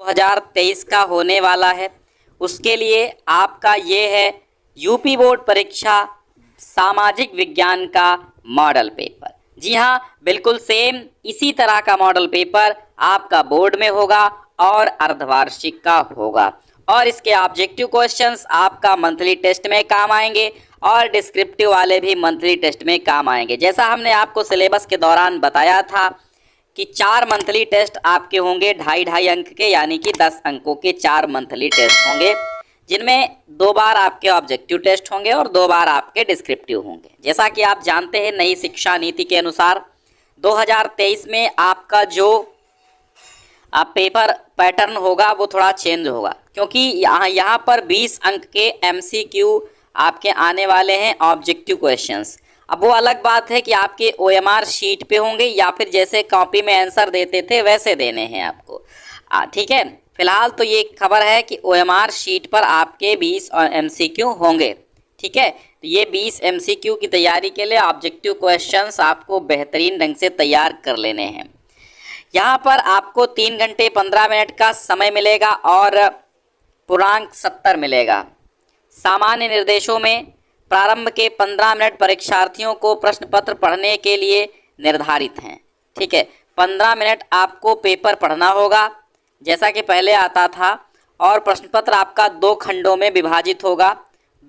2023 का होने वाला है, उसके लिए आपका ये है यूपी बोर्ड परीक्षा सामाजिक विज्ञान का मॉडल पेपर। जी हाँ, बिल्कुल सेम इसी तरह का मॉडल पेपर आपका बोर्ड में होगा और अर्धवार्षिक का होगा, और इसके ऑब्जेक्टिव क्वेश्चंस आपका मंथली टेस्ट में काम आएंगे और डिस्क्रिप्टिव वाले भी मंथली टेस्ट में काम आएंगे। जैसा हमने आपको सिलेबस के दौरान बताया था कि 4 मंथली टेस्ट आपके होंगे 2.5 अंक के, यानी कि 10 अंकों के 4 मंथली टेस्ट होंगे, जिनमें 2 बार आपके ऑब्जेक्टिव टेस्ट होंगे और 2 बार आपके डिस्क्रिप्टिव होंगे। जैसा कि आप जानते हैं, नई शिक्षा नीति के अनुसार 2023 में आपका जो पेपर पैटर्न होगा वो थोड़ा चेंज होगा, क्योंकि यहाँ पर 20 अंक के MCQ आपके आने वाले हैं, ऑब्जेक्टिव क्वेश्चंस। अब वो अलग बात है कि आपके OMR शीट पे होंगे या फिर जैसे कॉपी में आंसर देते थे वैसे देने हैं आपको, ठीक है। फिलहाल तो ये खबर है कि OMR शीट पर आपके 20 MCQ होंगे, ठीक है। तो ये 20 MCQ की तैयारी के लिए ऑब्जेक्टिव क्वेश्चंस आपको बेहतरीन ढंग से तैयार कर लेने हैं। यहाँ पर आपको 3 घंटे 15 मिनट का समय मिलेगा और पूर्णांक 70 मिलेगा। सामान्य निर्देशों में प्रारंभ के 15 मिनट परीक्षार्थियों को प्रश्न पत्र पढ़ने के लिए निर्धारित हैं, ठीक है। 15 मिनट आपको पेपर पढ़ना होगा जैसा कि पहले आता था, और प्रश्न पत्र आपका 2 खंडों में विभाजित होगा।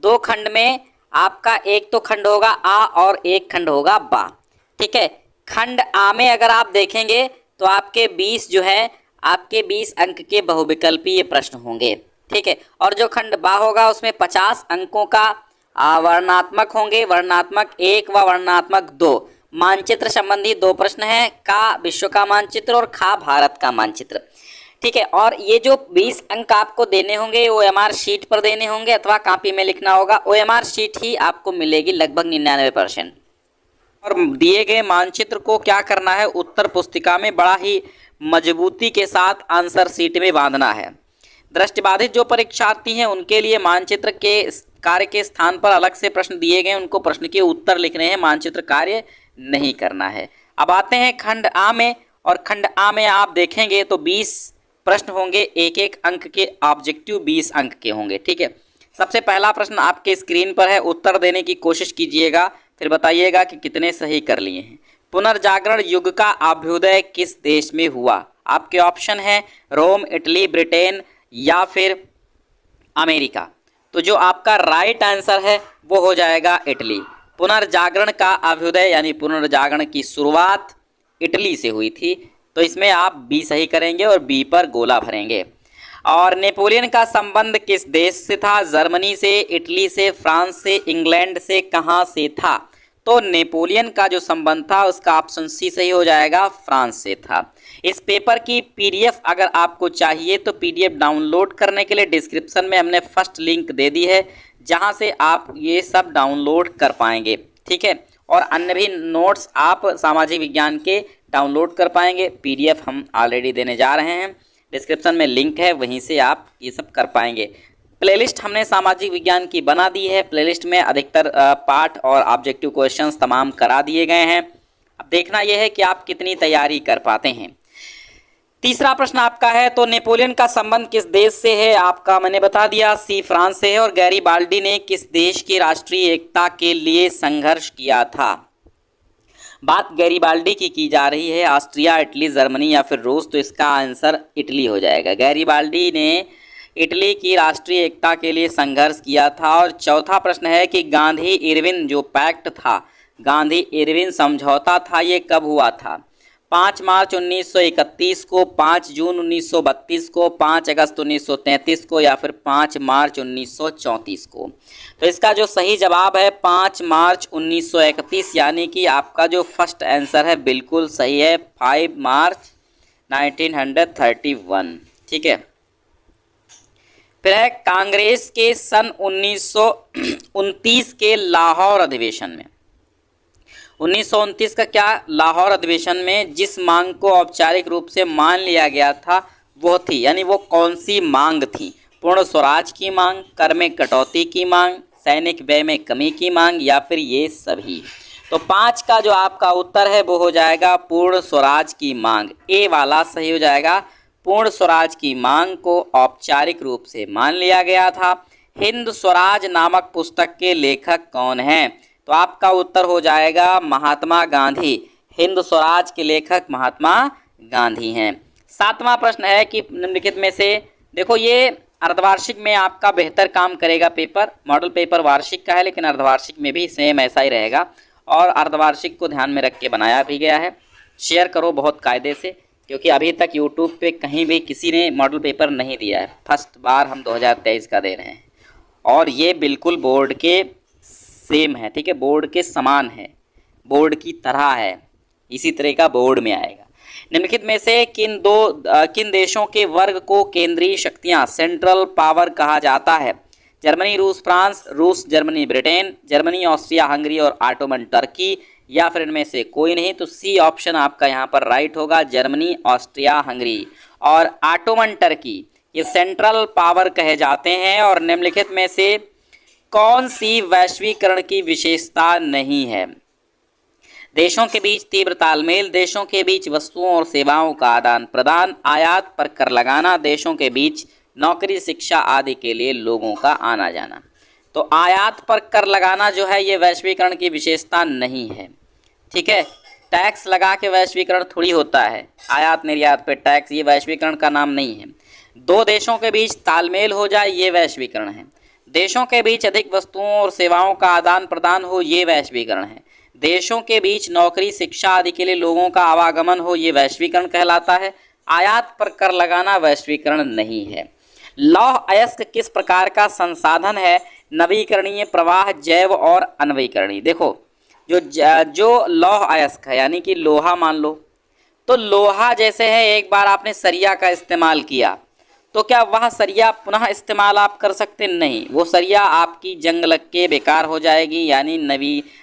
2 खंड में आपका एक तो खंड होगा आ और एक खंड होगा बा, ठीक है। खंड आ में अगर आप देखेंगे तो आपके 20 जो है आपके 20 अंक के बहुविकल्पीय प्रश्न होंगे, ठीक है। और जो खंड बा होगा उसमें 50 अंकों का वर्णनात्मक होंगे, वर्णनात्मक 1 व वर्णनात्मक 2। मानचित्र संबंधी 2 प्रश्न हैं, का विश्व का मानचित्र और खा भारत का मानचित्र, ठीक है। और ये जो 20 अंक आपको देने होंगे OMR शीट पर देने होंगे अथवा कॉपी में लिखना होगा। OMR शीट ही आपको मिलेगी लगभग 99%। और दिए गए मानचित्र को क्या करना है, उत्तर पुस्तिका में बड़ा ही मजबूती के साथ आंसर शीट में बांधना है। दृष्टिबाधित जो परीक्षार्थी हैं उनके लिए मानचित्र के कार्य के स्थान पर अलग से प्रश्न दिए गए, उनको प्रश्न के उत्तर लिखने हैं, मानचित्र कार्य नहीं करना है। अब आते हैं खंड आ में, और खंड आ में आप देखेंगे तो 20 प्रश्न होंगे, एक एक अंक के, ऑब्जेक्टिव 20 अंक के होंगे, ठीक है। सबसे पहला प्रश्न आपके स्क्रीन पर है, उत्तर देने की कोशिश कीजिएगा, फिर बताइएगा कि कितने सही कर लिए हैं। पुनर्जागरण युग का अभ्युदय किस देश में हुआ? आपके ऑप्शन है रोम, इटली, ब्रिटेन या फिर अमेरिका। तो जो आपका राइट आंसर है वो हो जाएगा इटली। पुनर्जागरण का अभ्युदय यानी पुनर्जागरण की शुरुआत इटली से हुई थी, तो इसमें आप बी सही करेंगे और बी पर गोला भरेंगे। और नेपोलियन का संबंध किस देश से था? जर्मनी से, इटली से, फ्रांस से, इंग्लैंड से, कहाँ से था? तो नेपोलियन का जो संबंध था उसका ऑप्शन सी सही हो जाएगा, फ्रांस से था। इस पेपर की PDF अगर आपको चाहिए तो PDF डाउनलोड करने के लिए डिस्क्रिप्शन में हमने फर्स्ट लिंक दे दी है, जहां से आप ये सब डाउनलोड कर पाएंगे, ठीक है। और अन्य भी नोट्स आप सामाजिक विज्ञान के डाउनलोड कर पाएंगे। PDF हम ऑलरेडी देने जा रहे हैं, डिस्क्रिप्शन में लिंक है, वहीं से आप ये सब कर पाएंगे। प्लेलिस्ट हमने सामाजिक विज्ञान की बना दी है, प्लेलिस्ट में अधिकतर पाठ और ऑब्जेक्टिव क्वेश्चंस तमाम करा दिए गए हैं। अब देखना यह है कि आप कितनी तैयारी कर पाते हैं। तीसरा प्रश्न आपका है, तो नेपोलियन का संबंध किस देश से है? आपका मैंने बता दिया, सी फ्रांस से है। और गैरीबाल्डी ने किस देश की राष्ट्रीय एकता के लिए संघर्ष किया था? बात गैरीबाल्डी की जा रही है, ऑस्ट्रिया, इटली, जर्मनी या फिर रूस, तो इसका आंसर इटली हो जाएगा। गैरीबाल्डी ने इटली की राष्ट्रीय एकता के लिए संघर्ष किया था। और चौथा प्रश्न है कि गांधी इरविन जो पैक्ट था, गांधी इरविन समझौता था, ये कब हुआ था? 5 मार्च 1931 को, 5 जून 1932 को, 5 अगस्त 1933 को या फिर 5 मार्च 1934 को। तो इसका जो सही जवाब है 5 मार्च 1931, यानी कि आपका जो फर्स्ट आंसर है बिल्कुल सही है, 5 मार्च 1931, ठीक है। फिर है कांग्रेस के सन 1929 के लाहौर अधिवेशन में, 1929 का क्या, लाहौर अधिवेशन में जिस मांग को औपचारिक रूप से मान लिया गया था वो थी, यानी वो कौन सी मांग थी? पूर्ण स्वराज की मांग, कर में कटौती की मांग, सैनिक व्यय में कमी की मांग या फिर ये सभी। तो 5 का जो आपका उत्तर है वो हो जाएगा पूर्ण स्वराज की मांग, ए वाला सही हो जाएगा, पूर्ण स्वराज की मांग को औपचारिक रूप से मान लिया गया था? हिंद स्वराज नामक पुस्तक के लेखक कौन हैं? तो आपका उत्तर हो जाएगा महात्मा गांधी। हिंद स्वराज के लेखक महात्मा गांधी हैं। 7वां प्रश्न है कि निम्नलिखित में से, देखो ये अर्धवार्षिक में आपका बेहतर काम करेगा पेपर, मॉडल पेपर वार्षिक का है लेकिन अर्धवार्षिक में भी सेम ऐसा ही रहेगा और अर्धवार्षिक को ध्यान में रख के बनाया भी गया है। शेयर करो बहुत कायदे से, क्योंकि अभी तक यूट्यूब पे कहीं भी किसी ने मॉडल पेपर नहीं दिया है। फर्स्ट बार हम 2023 का दे रहे हैं और ये बिल्कुल बोर्ड के सेम है, ठीक है, बोर्ड के समान है, बोर्ड की तरह है, इसी तरह का बोर्ड में आएगा। निम्नलिखित में से किन देशों के वर्ग को केंद्रीय शक्तियां सेंट्रल पावर कहा जाता है? जर्मनी, रूस, फ्रांस, रूस, Germany, Britain, Germany, Austria, Hungary और ऑटोमन टर्की, या फिर इनमें से कोई नहीं। तो सी ऑप्शन आपका यहाँ पर राइट होगा, जर्मनी, ऑस्ट्रिया, हंगरी और ऑटोमन टर्की ये सेंट्रल पावर कहे जाते हैं। और निम्नलिखित में से कौन सी वैश्वीकरण की विशेषता नहीं है? देशों के बीच तीव्र तालमेल, देशों के बीच वस्तुओं और सेवाओं का आदान प्रदान, आयात पर कर लगाना, देशों के बीच नौकरी, शिक्षा आदि के लिए लोगों का आना जाना। तो आयात पर कर लगाना जो है ये वैश्वीकरण की विशेषता नहीं है, ठीक है। टैक्स लगा के वैश्वीकरण थोड़ी होता है, आयात निर्यात पे टैक्स, ये वैश्वीकरण का नाम नहीं है। दो देशों के बीच तालमेल हो जाए ये वैश्वीकरण है। देशों के बीच अधिक वस्तुओं और सेवाओं का आदान प्रदान हो ये वैश्वीकरण है। देशों के बीच नौकरी, शिक्षा आदि के लिए लोगों का आवागमन हो ये वैश्वीकरण कहलाता है। आयात पर कर लगाना वैश्वीकरण नहीं है। लौह अयस्क किस प्रकार का संसाधन है? नवीकरणीय, प्रवाह, जैव और अनवीकरणीय। देखो जो लौह अयस्क है यानी कि लोहा मान लो, तो लोहा जैसे है एक बार आपने सरिया का इस्तेमाल किया तो क्या वह सरिया पुनः इस्तेमाल आप कर सकते? नहीं, वो सरिया आपकी जंग लग के बेकार हो जाएगी, यानी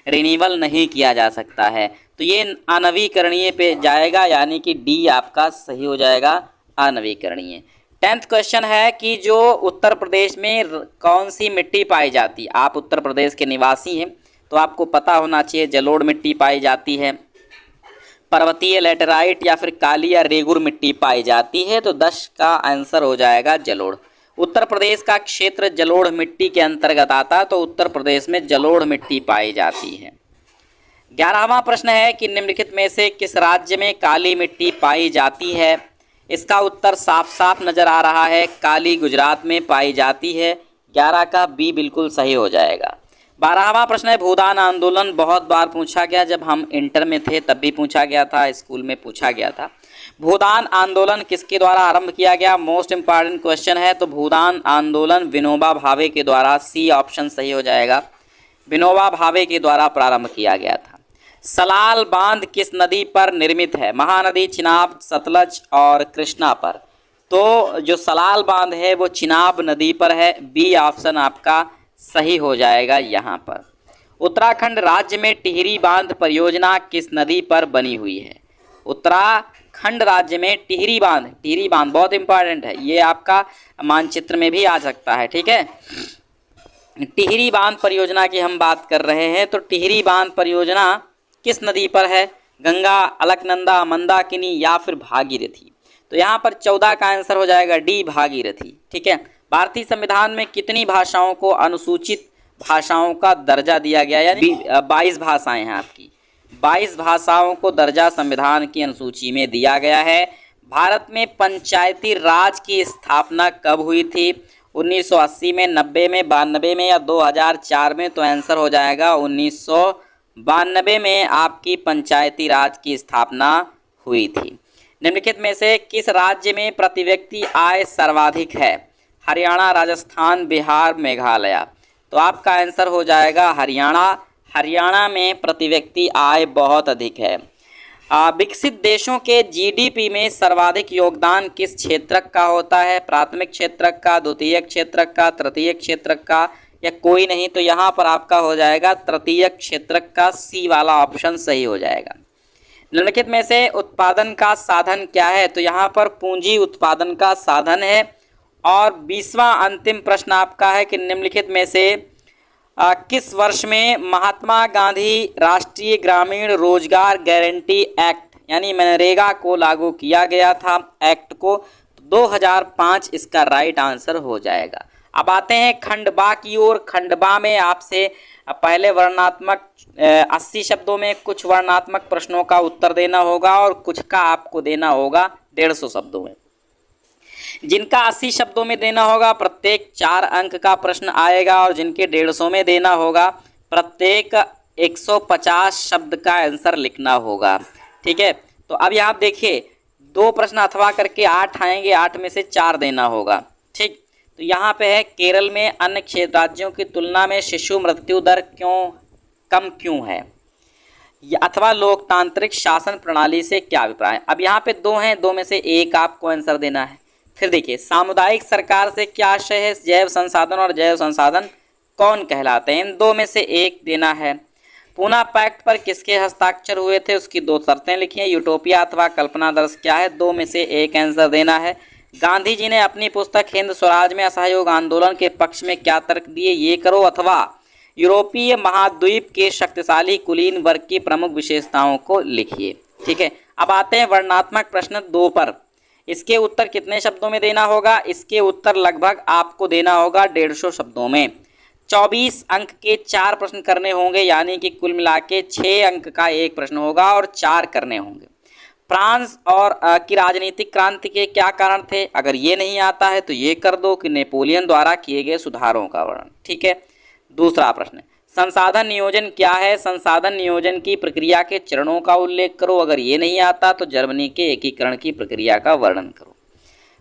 रिन्यूअल नहीं किया जा सकता है। तो ये अनवीकरणीय पे जाएगा, यानी कि डी आपका सही हो जाएगा, अनवीकरणीय। 10th क्वेश्चन है कि जो उत्तर प्रदेश में कौन सी मिट्टी पाई जाती है? आप उत्तर प्रदेश के निवासी हैं तो आपको पता होना चाहिए। जलोढ़ मिट्टी पाई जाती है, पर्वतीय लैटेराइट या फिर काली या रेगुर मिट्टी पाई जाती है। तो 10 का आंसर हो जाएगा जलोढ़। उत्तर प्रदेश का क्षेत्र जलोढ़ मिट्टी के अंतर्गत आता है, तो उत्तर प्रदेश में जलोढ़ मिट्टी पाई जाती है। 11वां प्रश्न है कि निम्नलिखित में से किस राज्य में काली मिट्टी पाई जाती है? इसका उत्तर साफ साफ नजर आ रहा है, काली गुजरात में पाई जाती है। 11 का बी बिल्कुल सही हो जाएगा। 12वां प्रश्न है भूदान आंदोलन, बहुत बार पूछा गया, जब हम इंटर में थे तब भी पूछा गया था, स्कूल में पूछा गया था। भूदान आंदोलन किसके द्वारा आरंभ किया गया? मोस्ट इंपॉर्टेंट क्वेश्चन है। तो भूदान आंदोलन विनोबा भावे के द्वारा, सी ऑप्शन सही हो जाएगा, विनोबा भावे के द्वारा प्रारंभ किया गया था। सलाल बांध किस नदी पर निर्मित है? महानदी, चिनाब, सतलज और कृष्णा पर। तो जो सलाल बांध है वो चिनाब नदी पर है, बी ऑप्शन आपका सही हो जाएगा यहाँ पर। उत्तराखंड राज्य में टिहरी बांध परियोजना किस नदी पर बनी हुई है? उत्तराखंड राज्य में टिहरी बांध बहुत इंपॉर्टेंट है, ये आपका मानचित्र में भी आ सकता है, ठीक है। टिहरी बांध परियोजना की हम बात कर रहे हैं, तो टिहरी बांध परियोजना किस नदी पर है? गंगा, अलकनंदा, मंदाकिनी या फिर भागीरथी। तो यहाँ पर 14 का आंसर हो जाएगा डी, भागीरथी, ठीक है। भारतीय संविधान में कितनी भाषाओं को अनुसूचित भाषाओं का दर्जा दिया गया? यानी 22 भाषाएं हैं आपकी, 22 भाषाओं को दर्जा संविधान की अनुसूची में दिया गया है। भारत में पंचायती राज की स्थापना कब हुई थी? 1980 में, 90 में, 92 में या 2004 में? तो आंसर हो जाएगा 1992 में आपकी पंचायती राज की स्थापना हुई थी। निम्नलिखित में से किस राज्य में प्रति व्यक्ति आय सर्वाधिक है? हरियाणा, राजस्थान, बिहार, मेघालय। तो आपका आंसर हो जाएगा हरियाणा। हरियाणा में प्रति व्यक्ति आय बहुत अधिक है। विकसित देशों के जीडीपी में सर्वाधिक योगदान किस क्षेत्रक का होता है? प्राथमिक क्षेत्रक का, द्वितीयक क्षेत्रक का, तृतीयक क्षेत्रक का या कोई नहीं? तो यहाँ पर आपका हो जाएगा तृतीयक क्षेत्रक का, सी वाला ऑप्शन सही हो जाएगा। निम्नलिखित में से उत्पादन का साधन क्या है? तो यहाँ पर पूंजी उत्पादन का साधन है। और 20वां अंतिम प्रश्न आपका है कि निम्नलिखित में से किस वर्ष में महात्मा गांधी राष्ट्रीय ग्रामीण रोजगार गारंटी एक्ट यानी मनरेगा को लागू किया गया था? एक्ट को 2005 इसका राइट आंसर हो जाएगा। अब आते हैं खंड बा की ओर। खंड बा में आपसे पहले वर्णनात्मक 80 शब्दों में कुछ वर्णनात्मक प्रश्नों का उत्तर देना होगा और कुछ का आपको देना होगा 150 शब्दों में। जिनका 80 शब्दों में देना होगा प्रत्येक 4 अंक का प्रश्न आएगा और जिनके 150 में देना होगा प्रत्येक 150 शब्द का आंसर लिखना होगा। ठीक है, तो अब यहाँ देखिए 2 प्रश्न अथवा करके 8 आएंगे, 8 में से 4 देना होगा। ठीक, तो यहाँ पे है केरल में अन्य क्षेत्र राज्यों की तुलना में शिशु मृत्यु दर कम क्यों है, अथवा लोकतांत्रिक शासन प्रणाली से क्या अभिप्राय है। अब यहाँ पे 2 हैं, 2 में से 1 आपको आंसर देना है। फिर देखिए सामुदायिक सरकार से क्या आशय है, जैव संसाधन और जैव संसाधन कौन कहलाते हैं, इन 2 में से 1 देना है। पूना पैक्ट पर किसके हस्ताक्षर हुए थे, उसकी 2 शर्तें लिखिए। यूटोपिया अथवा कल्पना दर्श क्या है, 2 में से 1 आंसर देना है। गांधी जी ने अपनी पुस्तक हिंद स्वराज में असहयोग आंदोलन के पक्ष में क्या तर्क दिए, ये करो, अथवा यूरोपीय महाद्वीप के शक्तिशाली कुलीन वर्ग की प्रमुख विशेषताओं को लिखिए। ठीक है, अब आते हैं वर्णनात्मक प्रश्न 2 पर। इसके उत्तर कितने शब्दों में देना होगा, इसके उत्तर लगभग आपको देना होगा 150 शब्दों में। 24 अंक के 4 प्रश्न करने होंगे, यानी कि कुल मिला के 6 अंक का 1 प्रश्न होगा और 4 करने होंगे। फ्रांस और की राजनीतिक क्रांति के क्या कारण थे, अगर ये नहीं आता है तो ये कर दो कि नेपोलियन द्वारा किए गए सुधारों का वर्णन। ठीक है, दूसरा प्रश्न, संसाधन नियोजन क्या है, संसाधन नियोजन की प्रक्रिया के चरणों का उल्लेख करो, अगर ये नहीं आता तो जर्मनी के एकीकरण की प्रक्रिया का वर्णन करो।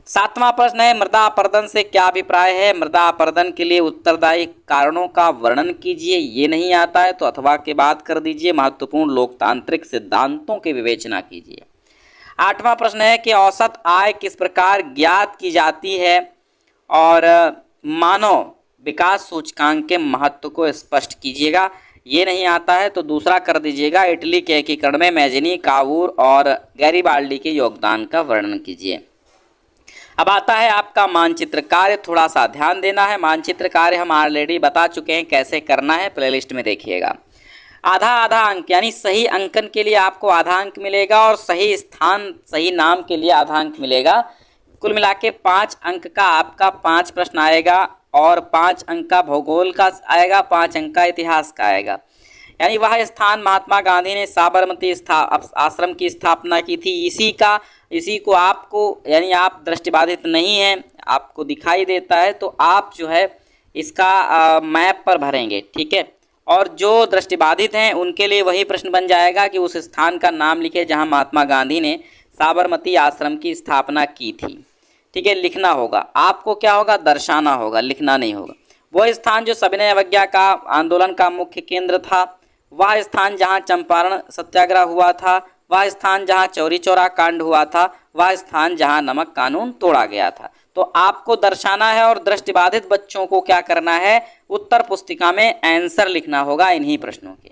7वां प्रश्न है मृदा अपरदन से क्या अभिप्राय है, मृदा अपरदन के लिए उत्तरदायी कारणों का वर्णन कीजिए, ये नहीं आता है तो अथवा के बाद कर दीजिए। महत्वपूर्ण लोकतांत्रिक सिद्धांतों की विवेचना कीजिए। 8वां प्रश्न है कि औसत आय किस प्रकार ज्ञात की जाती है और मानव विकास सूचकांक के महत्व को स्पष्ट कीजिएगा, ये नहीं आता है तो दूसरा कर दीजिएगा। इटली के एकीकरण में मैजिनी, कावूर और गैरीबाल्डी के योगदान का वर्णन कीजिए। अब आता है आपका मानचित्र कार्य, थोड़ा सा ध्यान देना है। मानचित्र कार्य हम ऑलरेडी बता चुके हैं कैसे करना है, प्लेलिस्ट में देखिएगा। आधा आधा अंक यानी सही अंकन के लिए आपको आधा अंक मिलेगा और सही स्थान सही नाम के लिए आधा अंक मिलेगा। कुल मिला के 5 अंक का आपका 5 प्रश्न आएगा और 5 अंक का भूगोल का आएगा, 5 अंक का इतिहास का आएगा। यानी वह स्थान महात्मा गांधी ने साबरमती आश्रम की स्थापना की थी, इसी को आपको, यानी आप दृष्टिबाधित नहीं हैं, आपको दिखाई देता है तो आप जो है इसका मैप पर भरेंगे। ठीक है, और जो दृष्टिबाधित हैं उनके लिए वही प्रश्न बन जाएगा कि उस स्थान का नाम लिखे जहां महात्मा गांधी ने साबरमती आश्रम की स्थापना की थी। ठीक है, लिखना होगा, आपको क्या होगा, दर्शाना होगा, लिखना नहीं होगा। वह स्थान जो सविनय अवज्ञा का आंदोलन का मुख्य केंद्र था, वह स्थान जहां चंपारण सत्याग्रह हुआ था, वह स्थान जहां चौरी चौरा कांड हुआ था, वह स्थान जहां नमक कानून तोड़ा गया था। तो आपको दर्शाना है और दृष्टिबाधित बच्चों को क्या करना है, उत्तर पुस्तिका में आंसर लिखना होगा इन्हीं प्रश्नों के।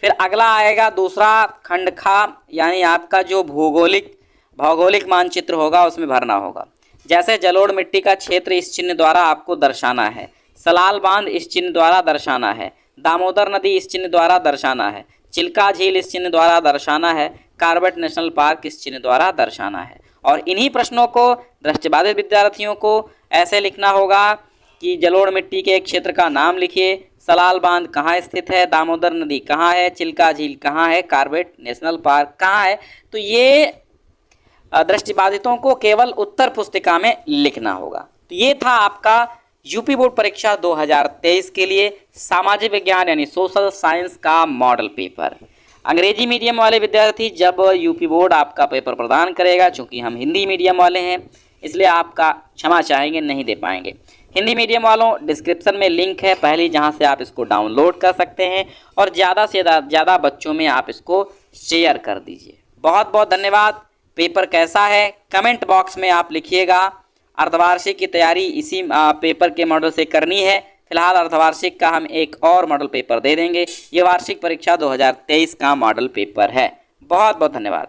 फिर अगला आएगा दूसरा खंड खा, यानी आपका जो भौगोलिक मानचित्र होगा उसमें भरना होगा। जैसे जलोढ़ मिट्टी का क्षेत्र इस चिन्ह द्वारा आपको दर्शाना है, सलाल बांध इस चिन्ह द्वारा दर्शाना है, दामोदर नदी इस चिन्ह द्वारा दर्शाना है, चिल्का झील इस चिन्ह द्वारा दर्शाना है, कॉर्बेट नेशनल पार्क इस चिन्ह द्वारा दर्शाना है। और इन्हीं प्रश्नों को दृष्टिबाधित विद्यार्थियों को ऐसे लिखना होगा कि जलोढ़ मिट्टी के एक क्षेत्र का नाम लिखिए, सलाल बांध कहाँ स्थित है, दामोदर नदी कहाँ है, चिल्का झील कहाँ है, कॉर्बेट नेशनल पार्क कहाँ है। तो ये दृष्टिबाधितों को केवल उत्तर पुस्तिका में लिखना होगा। तो ये था आपका यूपी बोर्ड परीक्षा 2023 के लिए सामाजिक विज्ञान यानी सोशल साइंस का मॉडल पेपर। अंग्रेजी मीडियम वाले विद्यार्थी जब यूपी बोर्ड आपका पेपर प्रदान करेगा, चूंकि हम हिंदी मीडियम वाले हैं इसलिए आपका क्षमा चाहेंगे, नहीं दे पाएंगे। हिंदी मीडियम वालों डिस्क्रिप्शन में लिंक है पहली, जहां से आप इसको डाउनलोड कर सकते हैं और ज़्यादा से ज़्यादा बच्चों में आप इसको शेयर कर दीजिए। बहुत बहुत धन्यवाद। पेपर कैसा है कमेंट बॉक्स में आप लिखिएगा। अर्धवार्षिक की तैयारी इसी पेपर के मॉडल से करनी है। फिलहाल अर्धवार्षिक का हम एक और मॉडल पेपर दे देंगे। ये वार्षिक परीक्षा 2023 का मॉडल पेपर है। बहुत बहुत धन्यवाद।